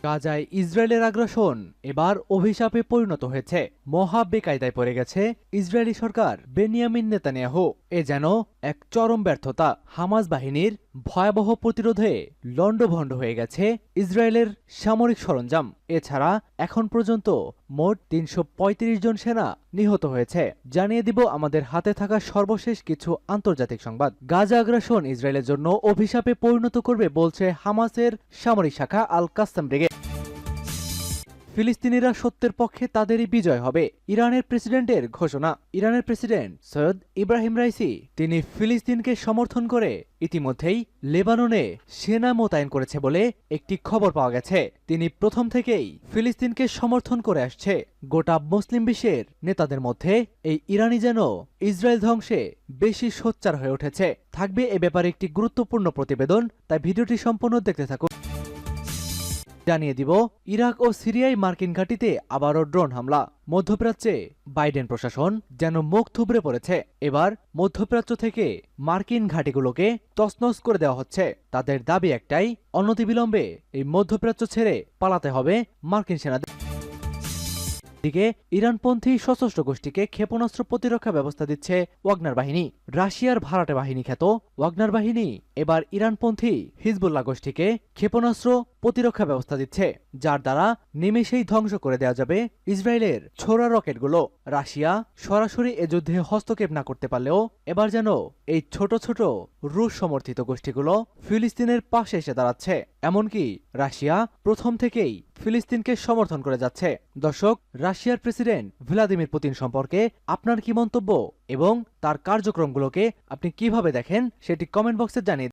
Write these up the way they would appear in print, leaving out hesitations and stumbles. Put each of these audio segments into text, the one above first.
গাজায় ইসরায়েলের আগ্রাসন এবার অভিশাপে পরিণত হয়েছে। মহা বেকায়দায় পড়ে গেছে ইসরায়েলি সরকার। বেনিয়ামিন নেতানিয়াহু এ যেন এক চরম ব্যর্থতা। হামাস বাহিনীর ভয়াবহ প্রতিরোধে লণ্ডভণ্ড হয়ে গেছে ইসরায়েলের সামরিক সরঞ্জাম। এছাড়া এখন পর্যন্ত মোট ৩৩৫ জন সেনা নিহত হয়েছে। জানিয়ে দিব আমাদের হাতে থাকা সর্বশেষ কিছু আন্তর্জাতিক সংবাদ। গাজা আগ্রাসন ইসরায়েলের জন্য অভিশাপে পরিণত করবে বলছে হামাসের সামরিক শাখা আল কাসাম ব্রিগেড। ফিলিস্তিনিরা সত্যের পক্ষে তাদেরই বিজয় হবে, ইরানের প্রেসিডেন্টের ঘোষণা। ইরানের প্রেসিডেন্ট সৈয়দ ইব্রাহিম রাইসি তিনি ফিলিস্তিনকে সমর্থন করে ইতিমধ্যেই লেবাননে সেনা মোতায়েন করেছে বলে একটি খবর পাওয়া গেছে। তিনি প্রথম থেকেই ফিলিস্তিনকে সমর্থন করে আসছে। গোটা মুসলিম বিশ্বের নেতাদের মধ্যে এই ইরানি যেন ইসরায়েল ধ্বংসে বেশি সোচ্চার হয়ে উঠেছে। থাকবে এ ব্যাপারে একটি গুরুত্বপূর্ণ প্রতিবেদন, তাই ভিডিওটি সম্পূর্ণ দেখতে থাকুন। জানিয়ে দিব ইরাক ও সিরিয়ায় মার্কিন ঘাঁটিতে আবারও ড্রোন হামলা। মধ্যপ্রাচ্যে বাইডেন প্রশাসন যেন মুখ থুবড়ে পড়েছে। এবার মধ্যপ্রাচ্য থেকে মার্কিন ঘাঁটিগুলোকে তছনছ করে দেওয়া হচ্ছে। তাদের দাবি একটাই, অনতিবিলম্বে এই মধ্যপ্রাচ্য ছেড়ে পালাতে হবে মার্কিন সেনাদের। দিকে ইরানপন্থী সশস্ত্র গোষ্ঠীকে ক্ষেপণাস্ত্র প্রতিরক্ষা ব্যবস্থা দিচ্ছে ওয়াগনার বাহিনী। রাশিয়ার ভাড়াটে বাহিনী খ্যাত ওয়াগনার বাহিনী এবার ইরানপন্থী হিজবুল্লাহ গোষ্ঠীকে ক্ষেপণাস্ত্র প্রতিরক্ষা ব্যবস্থা দিচ্ছে, যার দ্বারা নিমেষেই ধ্বংস করে দেওয়া যাবে ইসরায়েলের ছোড়া রকেটগুলো। রাশিয়া সরাসরি এ যুদ্ধে হস্তক্ষেপ না করতে পারলেও এবার যেন এই ছোট ছোট রুশ সমর্থিত গোষ্ঠীগুলো ফিলিস্তিনের পাশে এসে দাঁড়াচ্ছে। এমনকি রাশিয়া প্রথম থেকেই ফিলিস্তিনকে সমর্থন করে যাচ্ছে। দর্শক, রাশিয়ার প্রেসিডেন্ট ভ্লাদিমির পুতিন সম্পর্কে আপনার কি মন্তব্য এবং তার কার্যক্রমগুলোকে আপনি কিভাবে দেখেন সেটি কমেন্ট বক্সে জানিয়ে।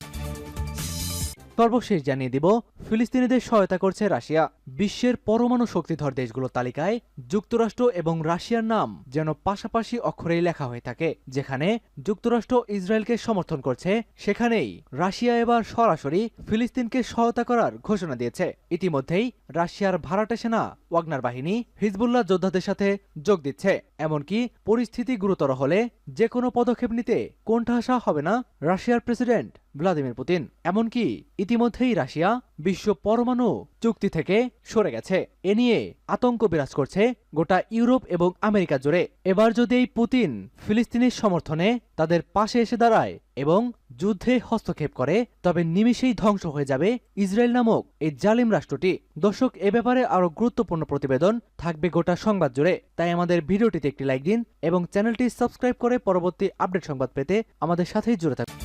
সর্বশেষ জানিয়ে দিব ফিলিস্তিনিদের সহায়তা করছে রাশিয়া। বিশ্বের পরমাণু শক্তিধর দেশগুলোর তালিকায় যুক্তরাষ্ট্র এবং রাশিয়ার নাম যেন পাশাপাশি অক্ষরেই লেখা হয়ে থাকে। যেখানে যুক্তরাষ্ট্র ইসরায়েলকে সমর্থন করছে, সেখানেই রাশিয়া এবার সরাসরি ফিলিস্তিনকে সহায়তা করার ঘোষণা দিয়েছে। ইতিমধ্যেই রাশিয়ার ভাড়াটে সেনা ওয়াগনার বাহিনী হিজবুল্লাহ যোদ্ধাদের সাথে যোগ দিচ্ছে। এমনকি পরিস্থিতি গুরুতর হলে যে কোনো পদক্ষেপ নিতে কোণঠাসা হবে না রাশিয়ার প্রেসিডেন্ট ভ্লাদিমির পুতিন। এমনকি ইতিমধ্যেই রাশিয়া বিশ্ব পরমাণু চুক্তি থেকে সরে গেছে। এ নিয়ে আতঙ্ক বিরাজ করছে গোটা ইউরোপ এবং আমেরিকা জুড়ে। এবার যদি এই পুতিন ফিলিস্তিনের সমর্থনে তাদের পাশে এসে দাঁড়ায় এবং যুদ্ধে হস্তক্ষেপ করে, তবে নিমিষেই ধ্বংস হয়ে যাবে ইসরায়েল নামক এই জালিম রাষ্ট্রটি। দর্শক, এ ব্যাপারে আরো গুরুত্বপূর্ণ প্রতিবেদন থাকবে গোটা সংবাদ জুড়ে, তাই আমাদের ভিডিওটিতে একটি লাইক দিন এবং চ্যানেলটি সাবস্ক্রাইব করে পরবর্তী আপডেট সংবাদ পেতে আমাদের সাথেই জুড়ে থাকুন।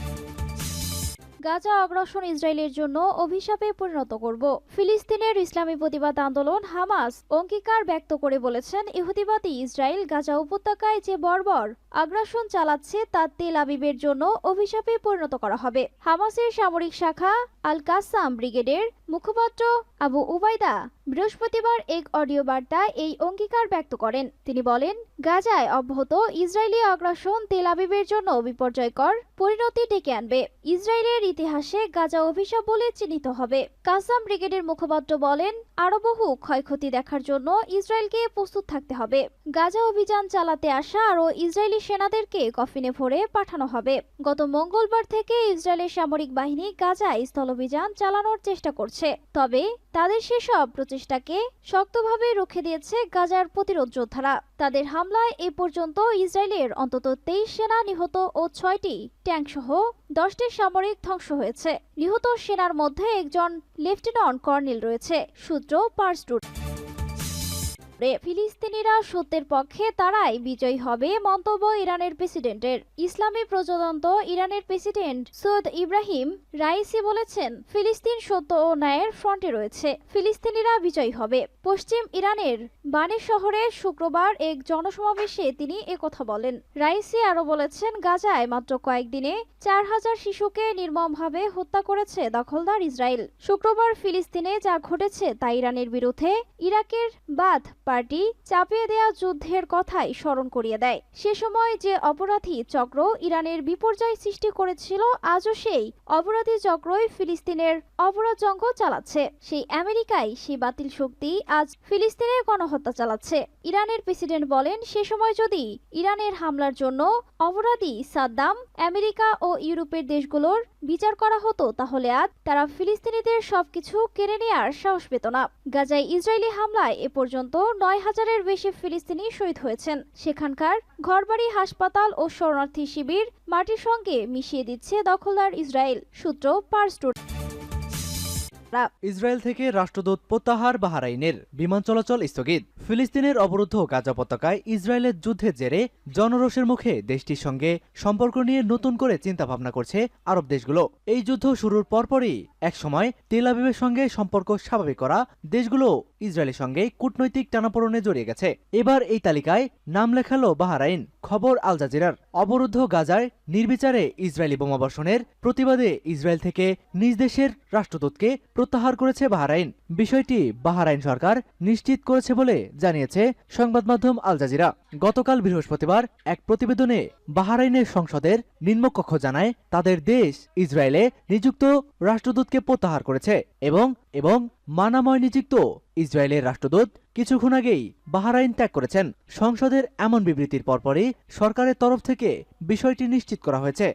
গাজা আগ্রাসন ইসরায়েলের জন্য অভিশাপে পরিণত করব। ফিলিস্তিনের ইসলামী প্রতিবাদ আন্দোলন হামাস অঙ্গীকার ব্যক্ত করে বলেছেন, ইহুদিবাদী ইসরায়েল গাজা উপত্যকায় যে বর্বর আগ্রাসন চালাচ্ছে তা তেল আবিবের জন্য অভিশাপে পরিণত করা হবে। হামাসের সামরিক শাখা আল কাসাম ব্রিগেডের মুখপাত্র আবু উবাইদা বৃহস্পতিবার এক অডিও বার্তায় এই অঙ্গীকার ব্যক্ত করেন। তিনি বলেন, গাজায় অব্যাহত ইসরায়েলি আগ্রাসন তেল আবিবের জন্য বিপর্যয়কর পরিণতি ডেকে আনবে। ইসরায়েলের ইতিহাসে গাজা অভিশাপ বলে চিহ্নিত হবে। কাসাম ব্রিগেডের মুখপাত্র বলেন, আরো বহু ক্ষয়ক্ষতি দেখার জন্য ইসরায়েলকে প্রস্তুত থাকতে হবে। গাজা অভিযান চালাতে আসা আরো ইসরায়েলি সেনাদেরকে কফিনে ভরে পাঠানো হবে। গত মঙ্গলবার থেকে ইসরায়েলের সামরিক বাহিনী গাজায় স্থলাভিযান চালানোর চেষ্টা করছে, তবে তাদের সেসব প্রচেষ্টাকে শক্তভাবে রুখে দিয়েছে গাজার প্রতিরোধ যোদ্ধারা। তাদের হামলায় এ পর্যন্ত ইসরায়েলের অন্তত 23 সেনা নিহত ও 6টি ট্যাঙ্ক সহ 10টি সামরিক ধ্বংস হয়েছে। নিহত সেনার মধ্যে একজন লেফটেন্যান্ট কর্নেল রয়েছে, সূত্র পার্স টুডে। ফিলিস্তিনিরা সত্যের পক্ষে তারাই বিজয়ী হবে মন্তব্য ইরানের প্রেসিডেন্টের। ইসলামী প্রজাতন্ত্র ইরানের প্রেসিডেন্ট সৈয়দ ইব্রাহিম রাইসি বলেছেন, ফিলিস্তিন সত্য ও ন্যায়ের ফ্রন্টে রয়েছে, ফিলিস্তিনিরা বিজয়ী হবে। পশ্চিম ইরানের বানি শহরে শুক্রবার এক জনসমাবেশে তিনি একথা বলেন। রাইসি আরো বলেছেন, গাজায় মাত্র কয়েকদিনে 4000 শিশুকে নির্মমভাবে হত্যা করেছে দখলদার ইসরায়েল। শুক্রবার ফিলিস্তিনে যা ঘটেছে তা ইরানের বিরুদ্ধে ইরাকের বাঁধ পার্টি চাপিয়ে দেয়া যুদ্ধের কথাই স্মরণ করিয়ে দেয়। সে সময় যে অপরাধী চক্র ইরানের বিপর্যয় সৃষ্টি করেছিল, আজও সেই অপরাধী চক্রই ফিলিস্তিনের অপরাধজঙ্গ চালাচ্ছে। সেই আমেরিকাই সেই বাতিল শক্তি আজ ফিলিস্তিনের গণহত্যা চালাচ্ছে। ইরানের প্রেসিডেন্ট বলেন, সে সময় যদি ইরানের হামলার জন্য অপরাধী সাদ্দাম, আমেরিকা ও ইউরোপের দেশগুলোর বিচার করা হতো, তাহলে আজ তারা ফিলিস্তিনিদের সবকিছু কেড়ে নেয়ার সাহস পেত না। গাজায় ইসরায়েলি হামলায় এ পর্যন্ত 9,000-এর বেশি ফিলিস্তিনি শহীদ হয়েছেন। সেখানকার ঘরবাড়ি, হাসপাতাল ও শরণার্থী শিবির মাটির সঙ্গে মিশিয়ে দিচ্ছে দখলদার ইসরায়েল। সূত্র পার্স টুডে। ইসরায়েল থেকে রাষ্ট্রদূত প্রত্যাহার, বাহরাইনের বিমান চলাচল স্থগিত। ফিলিস্তিনের অবরুদ্ধ গাজা উপত্যকায় ইসরায়েলের যুদ্ধের জেরে জনরোষের মুখে দেশটির সঙ্গে সম্পর্ক নিয়ে নতুন করে চিন্তাভাবনা করছে আরব দেশগুলো। এই যুদ্ধ শুরুর পরপরই একসময় তেল আবিবের সঙ্গে সম্পর্ক স্বাভাবিক করা দেশগুলো ইসরায়েলের সঙ্গে কূটনৈতিক টানাপোড়েনে জড়িয়ে গেছে। এবার এই তালিকায় নাম লেখালো বাহরাইন। খবর আল জাজিরার। অবরুদ্ধ গাজায় নির্বিচারে ইসরায়েলি বোমাবর্ষণের প্রতিবাদে ইসরায়েল থেকে নিজ দেশের রাষ্ট্রদূতকে প্রত্যাহার করেছে বাহরাইন। বিষয়টি বাহরাইন সরকার নিশ্চিত করেছে বলে জানিয়েছে সংবাদ মাধ্যম আল জাজিরা। গতকাল বৃহস্পতিবার এক প্রতিবেদনে বাহরাইনের সংসদের নিম্নকক্ষ জানায়, তাদের দেশ ইসরায়েলে নিযুক্ত রাষ্ট্রদূতকে প্রত্যাহার করেছে এবং মানাময় নিযুক্ত ইসরায়েলের রাষ্ট্রদূত কিছুক্ষণ আগেই বাহরাইন ত্যাগ করেছেন। সংসদের এমন বিবৃতির পরপরই সরকারের তরফ থেকে বিষয়টি নিশ্চিত করা হয়েছে।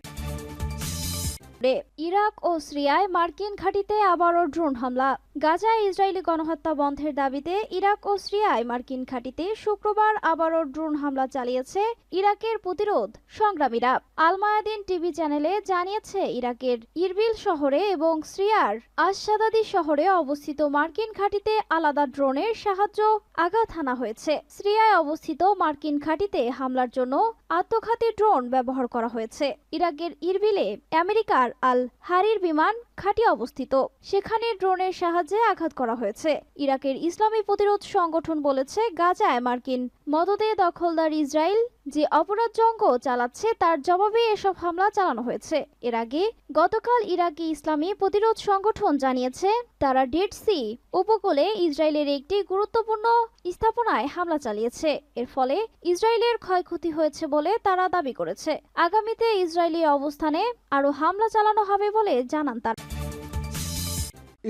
ইরাক ও সিরিয়ায় মার্কিন ঘাঁটিতে আবারও ড্রোন হামলা। গাজায় ইসরায়েলি গণহত্যা বন্ধের দাবিতে ইরাক ও সিরিয়ায় মার্কিন ঘাঁটিতে শুক্রবার আবারও ড্রোন হামলা চালিয়েছে ইরাকের প্রতিরোধ সংগ্রামীরা। আল মায়াদিন টিভি চ্যানেলে জানিয়েছে, ইরাকের ইরবিল শহরে এবং সিরিয়ার আশ-শাদাদি শহরে অবস্থিত মার্কিন ঘাঁটিতে আলাদা ড্রোনের সাহায্য আঘাত হানা হয়েছে। সিরিয়ায় অবস্থিত মার্কিন ঘাঁটিতে হামলার জন্য আত্মঘাতী ড্রোন ব্যবহার করা হয়েছে। ইরাকের ইরবিলে আমেরিকার আল হারির বিমান ঘাঁটি অবস্থিত, সেখানে ড্রোনের সাহায্যে আঘাত করা হয়েছে। ইরাকের ইসলামী প্রতিরোধ সংগঠন বলেছে, গাজায় মার্কিন মদদে দখলদার ইসরায়েল যে অপরাধজঙ্গ চালাচ্ছে তার জবাবে এসব হামলা চালানো হয়েছে। এর আগে গতকাল ইরাকি ইসলামী প্রতিরোধ সংগঠন জানিয়েছে, তারা ডেড সি উপকূলে ইসরায়েলের একটি গুরুত্বপূর্ণ স্থাপনায় হামলা চালিয়েছে। এর ফলে ইসরায়েলের ক্ষয়ক্ষতি হয়েছে বলে তারা দাবি করেছে। আগামীতে ইসরায়েলি অবস্থানে আরও হামলা চালানো হবে বলে জানান তারা।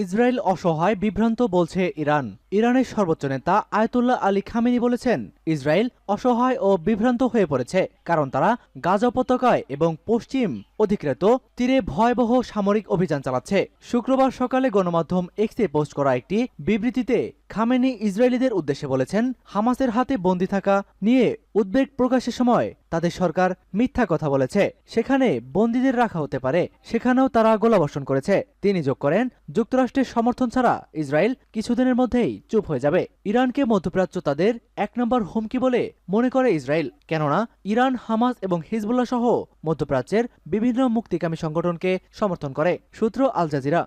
ইসরায়েল অসহায়, বিভ্রান্ত বলছে ইরান। ইরানের সর্বোচ্চ নেতা আয়াতুল্লাহ আলী খামেনি বলেছেন, ইসরায়েল অসহায় ও বিভ্রান্ত হয়ে পড়েছে, কারণ তারা গাজা উপত্যকায় এবং পশ্চিম অধিকৃত তীরে ভয়াবহ সামরিক অভিযান চালাচ্ছে। শুক্রবার সকালে গণমাধ্যম এক্সে পোস্ট করা একটি বিবৃতিতে খামেনি ইসরায়েলিদের উদ্দেশ্যে বলেছেন, হামাসের হাতে বন্দী থাকা নিয়ে উদ্বেগ প্রকাশের সময় তাদের সরকার মিথ্যা কথা বলেছে। সেখানে বন্দীদের রাখা হতে পারে, সেখানেও তারা গোলাবর্ষণ করেছে। তিনি যোগ করেন, যুক্তরাষ্ট্রের সমর্থন ছাড়া ইসরায়েল কিছুদিনের মধ্যেই চুপ হয়ে যাবে। ইরানকে মধ্যপ্রাচ্য তাদের 1 নম্বর হুমকি বলে মনে করে ইসরায়েল, কেননা ইরান হামাস এবং হিজবুল্লাহ সহ মধ্যপ্রাচ্যের বিভিন্ন মুক্তিকামী সংগঠনকে সমর্থন করে। সূত্র আল জাজিরা।